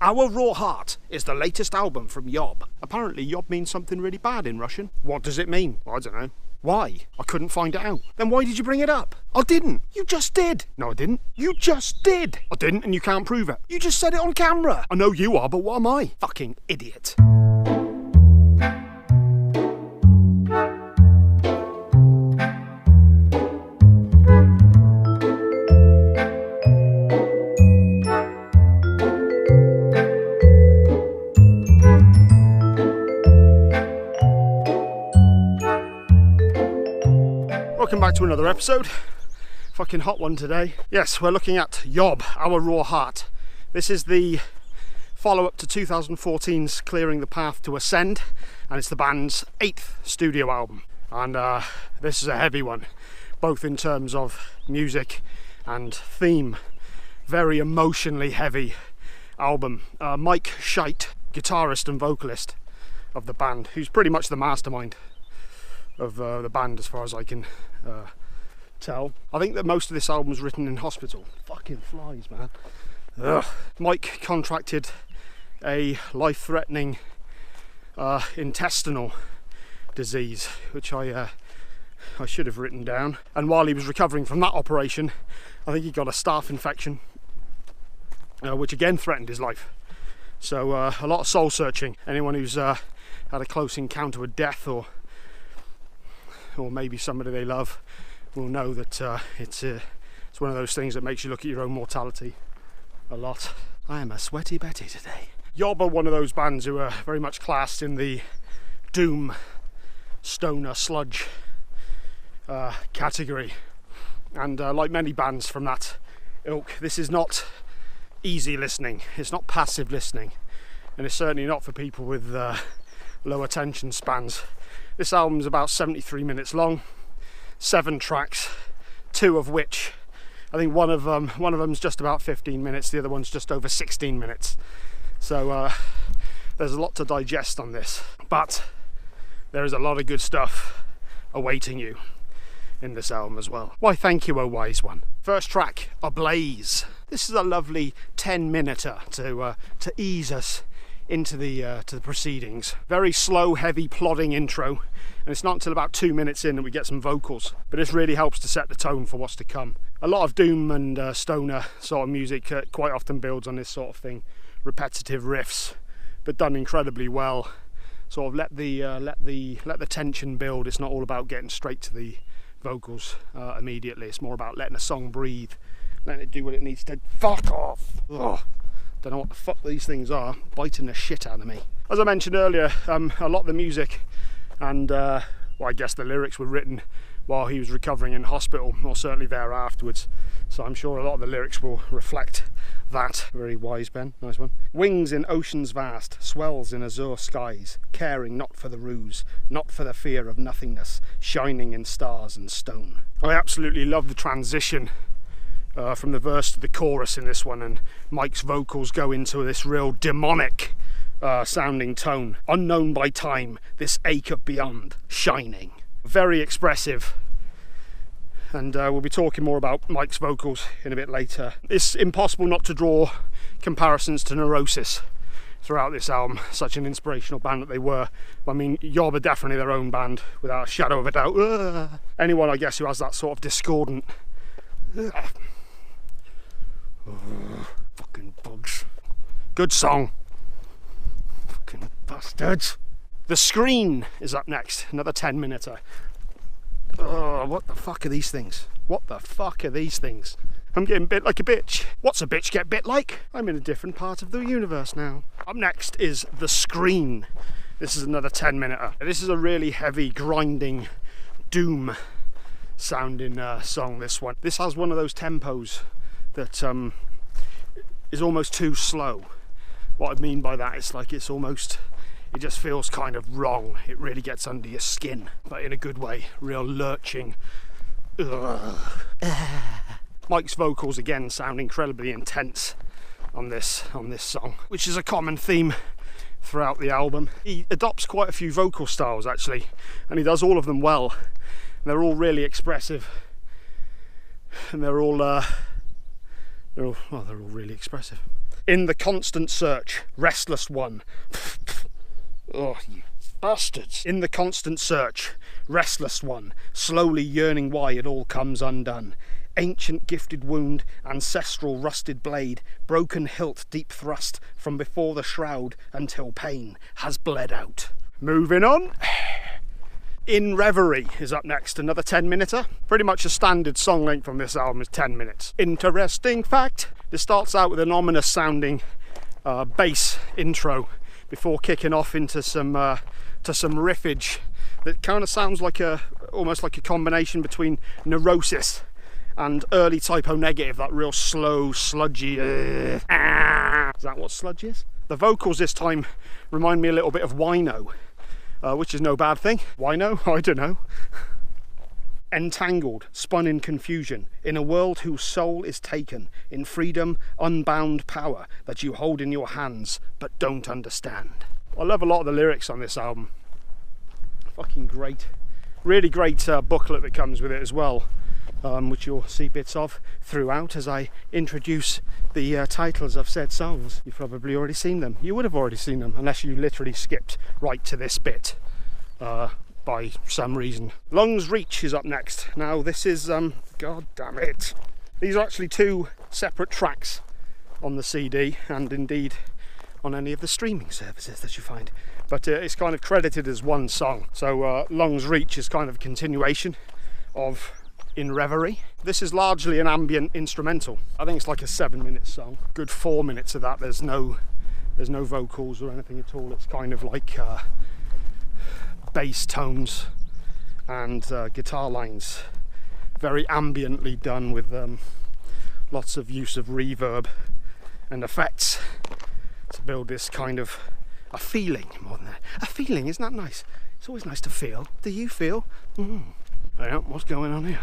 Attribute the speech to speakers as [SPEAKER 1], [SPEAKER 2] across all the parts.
[SPEAKER 1] Our Raw Heart is the latest album from YOB. Apparently YOB means something really bad in Russian. What does it mean? I don't know. Why? I couldn't find it out. Then why did you bring it up? I didn't. You just did. No, I didn't. You just did. I didn't, and you can't prove it. You just said it on camera. I know you are, but what am I? Fucking idiot. Welcome back to another episode. Fucking hot one today. Yes, we're looking at YOB, Our Raw Heart. This is the follow-up to 2014's Clearing the Path to Ascend, and it's the band's 8th studio album. And this is a heavy one, both in terms of music and theme. Very emotionally heavy album. Mike Scheidt, guitarist and vocalist of the band, who's pretty much the mastermind of the band as far as I can tell. I think that most of this album was written in hospital. Fucking flies, man. Ugh. Mike contracted a life-threatening intestinal disease, which I should have written down. And while he was recovering from that operation, I think he got a staph infection, which again threatened his life. So a lot of soul searching. Anyone who's had a close encounter with death, or maybe somebody they love, will know that it's one of those things that makes you look at your own mortality a lot. I am a sweaty Betty today. YOB are one of those bands who are very much classed in the doom, stoner, sludge category. And like many bands from that ilk, this is not easy listening. It's not passive listening. And it's certainly not for people with low attention spans. This album's about 73 minutes long, 7 tracks, 2 of which, I think one of them's just about 15 minutes, the other one's just over 16 minutes. So there's a lot to digest on this, but there is a lot of good stuff awaiting you in this album as well. Why, thank you, oh wise one. First track, Ablaze. This is a lovely 10-minuter to ease us into the proceedings. Very slow, heavy, plodding intro, and it's not until about 2 minutes in that we get some vocals, but this really helps to set the tone for what's to come. A lot of doom and stoner sort of music quite often builds on this sort of thing. Repetitive riffs, but done incredibly well. Sort of let the tension build. It's not all about getting straight to the vocals immediately. It's more about letting a song breathe, letting it do what it needs to. Fuck off. Ugh. Don't know what the fuck these things are, biting the shit out of me. As I mentioned earlier, a lot of the music and well, I guess the lyrics were written while he was recovering in hospital, or certainly there afterwards. So I'm sure a lot of the lyrics will reflect that. Very wise, Ben, nice one. Wings in oceans vast, swells in azure skies, caring not for the ruse, not for the fear of nothingness, shining in stars and stone. I absolutely love the transition from the verse to the chorus in this one, and Mike's vocals go into this real demonic sounding tone. Unknown by time, this ache of beyond, shining. Very expressive, and we'll be talking more about Mike's vocals in a bit later. It's impossible not to draw comparisons to Neurosis throughout this album, such an inspirational band that they were. I mean, YOB are definitely their own band, without a shadow of a doubt. Anyone, I guess, who has that sort of discordant fucking bugs. Good song. Fucking bastards. The Screen is up next, another 10-minuter. Oh, what the fuck are these things? What the fuck are these things? I'm getting bit like a bitch. What's a bitch get bit like? I'm in a different part of the universe now. Up next is The Screen. This is another 10-minuter. This is a really heavy, grinding, doom sounding song, this one. This has one of those tempos that is almost too slow. What I mean by that is like it just feels kind of wrong. It really gets under your skin, but in a good way. Real lurching. Mike's vocals again sound incredibly intense on this song, which is a common theme throughout the album. He adopts quite a few vocal styles actually, and he does all of them well. They're all really expressive, and they're all really expressive. In the constant search, restless one. Oh, you bastards. In the constant search, restless one, slowly yearning why it all comes undone. Ancient gifted wound, ancestral rusted blade, broken hilt deep thrust from before the shroud until pain has bled out. Moving on. In Reverie is up next, another 10-minute. Pretty much a standard song length on this album is 10 minutes. Interesting fact, this starts out with an ominous sounding bass intro before kicking off into some riffage that kind of sounds like almost like a combination between Neurosis and early Typo Negative, that real slow, sludgy. Is that what sludge is? The vocals this time remind me a little bit of Wino, which is no bad thing. Wino? I don't know. Entangled, spun in confusion, in a world whose soul is taken, in freedom, unbound power that you hold in your hands but don't understand. I love a lot of the lyrics on this album. Fucking great. Really great booklet that comes with it as well, which you'll see bits of throughout as I introduce the titles of said songs. You've probably already seen them. You would have already seen them unless you literally skipped right to this bit by some reason. Lungs Reach is up next. Now this is, god damn it. These are actually two separate tracks on the CD and indeed on any of the streaming services that you find. But it's kind of credited as one song. So Lungs Reach is kind of a continuation of In Reverie. This is largely an ambient instrumental. I think it's like a 7-minute song. Good 4 minutes of that. There's no vocals or anything at all. It's kind of like bass tones and guitar lines. Very ambiently done with lots of use of reverb and effects to build this kind of a feeling more than that. A feeling, isn't that nice? It's always nice to feel. Do you feel? Yeah, what's going on here?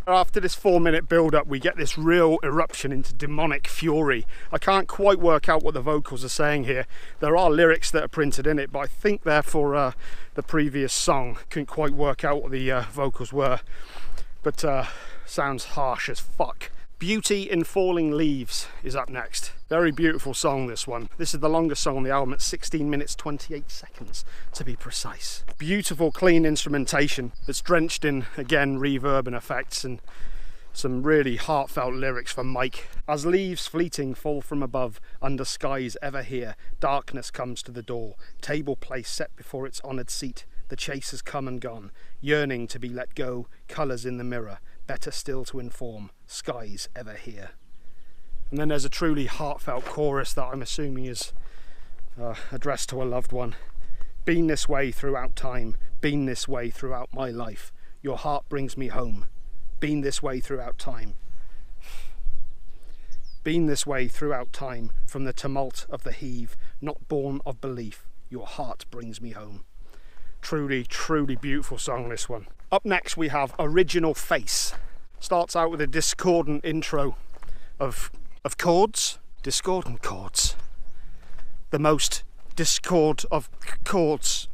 [SPEAKER 1] After this 4-minute build-up, we get this real eruption into demonic fury. I can't quite work out what the vocals are saying here. There are lyrics that are printed in it, but I think they're for the previous song. Couldn't quite work out what the vocals were, but sounds harsh as fuck. Beauty in Falling Leaves is up next. Very beautiful song, this one. This is the longest song on the album at 16 minutes 28 seconds to be precise. Beautiful clean instrumentation that's drenched in, again, reverb and effects and some really heartfelt lyrics from Mike. As leaves fleeting fall from above, under skies ever here, darkness comes to the door, table place set before its honoured seat, the chase has come and gone, yearning to be let go, colours in the mirror, better still to inform, skies ever here. And then there's a truly heartfelt chorus that I'm assuming is addressed to a loved one. Been this way throughout time, been this way throughout my life, your heart brings me home. Been this way throughout time. Been this way throughout time, from the tumult of the heave, not born of belief, your heart brings me home. Truly, truly beautiful song, this one. Up next we have Original Face. Starts out with a discordant intro of chords. Discordant chords. The most discord of chords.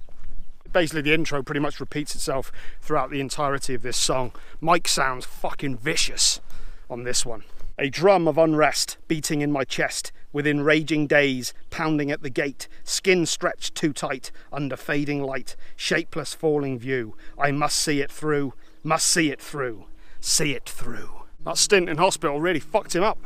[SPEAKER 1] Basically the intro pretty much repeats itself throughout the entirety of this song. Mike sounds fucking vicious on this one. A drum of unrest beating in my chest, within raging days, pounding at the gate, skin stretched too tight, under fading light, shapeless falling view. I must see it through, must see it through, see it through. That stint in hospital really fucked him up.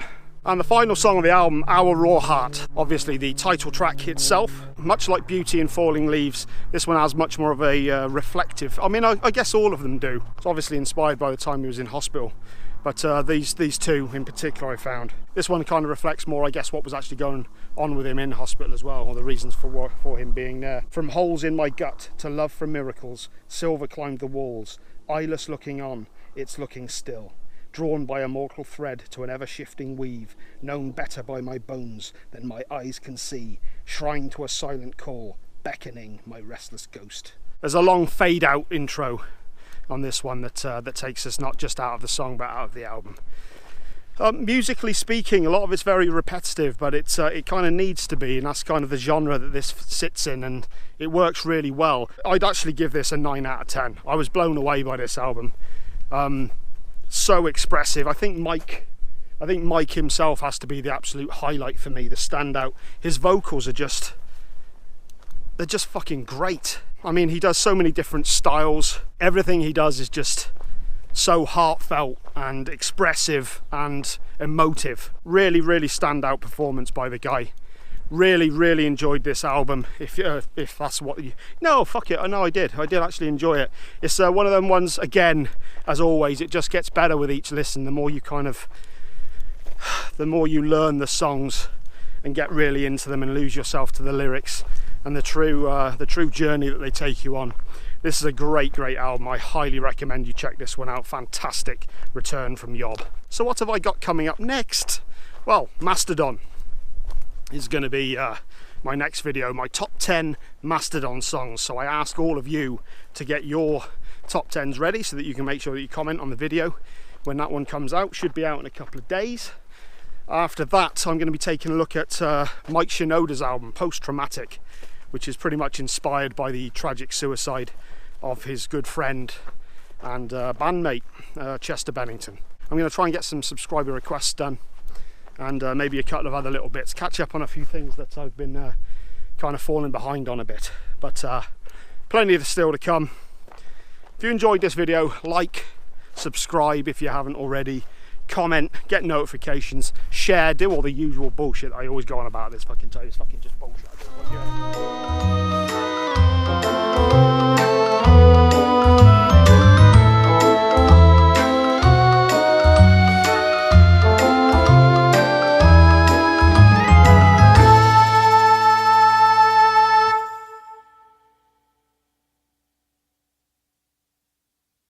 [SPEAKER 1] And the final song of the album, Our Raw Heart, obviously the title track itself. Much like Beauty in Falling Leaves, this one has much more of a reflective, I mean, I guess all of them do. It's obviously inspired by the time he was in hospital. But these two in particular I found. This one kind of reflects more, I guess, what was actually going on with him in hospital as well, or the reasons for him being there. From holes in my gut to love for miracles, silver climbed the walls, eyeless looking on, it's looking still. Drawn by a mortal thread to an ever-shifting weave, known better by my bones than my eyes can see, shrine to a silent call, beckoning my restless ghost. There's a long fade-out intro on this one that takes us not just out of the song but out of the album. Musically speaking, a lot of it's very repetitive, but it kind of needs to be, and that's kind of the genre that this sits in, and it works really well. I'd actually give this a 9 out of 10. I was blown away by this album. so expressive. I think Mike himself has to be the absolute highlight for me, the standout. His vocals are just, they're just fucking great. I mean, he does so many different styles. Everything he does is just so heartfelt and expressive and emotive. Really, really standout performance by the guy. Really, really enjoyed this album. If that's what you... No, fuck it. I know I did actually enjoy it. It's one of them ones, again, as always, it just gets better with each listen. The more you learn the songs and get really into them and lose yourself to the lyrics and the true journey that they take you on. This is a great album. I highly recommend you check this one out. Fantastic return from YOB. So what have I got coming up next? Well, Mastodon is going to be my next video, my top 10 Mastodon songs. So I ask all of you to get your top 10s ready so that you can make sure that you comment on the video when that one comes out. Should be out in a couple of days. After that, I'm going to be taking a look at Mike Shinoda's album, Post Traumatic, which is pretty much inspired by the tragic suicide of his good friend and bandmate, Chester Bennington. I'm going to try and get some subscriber requests done, and maybe a couple of other little bits, catch up on a few things that I've been kind of falling behind on a bit, but plenty of still to come. If you enjoyed this video, like, subscribe if you haven't already, comment, get notifications, share, do all the usual bullshit I always go on about this fucking time. It's fucking just bullshit.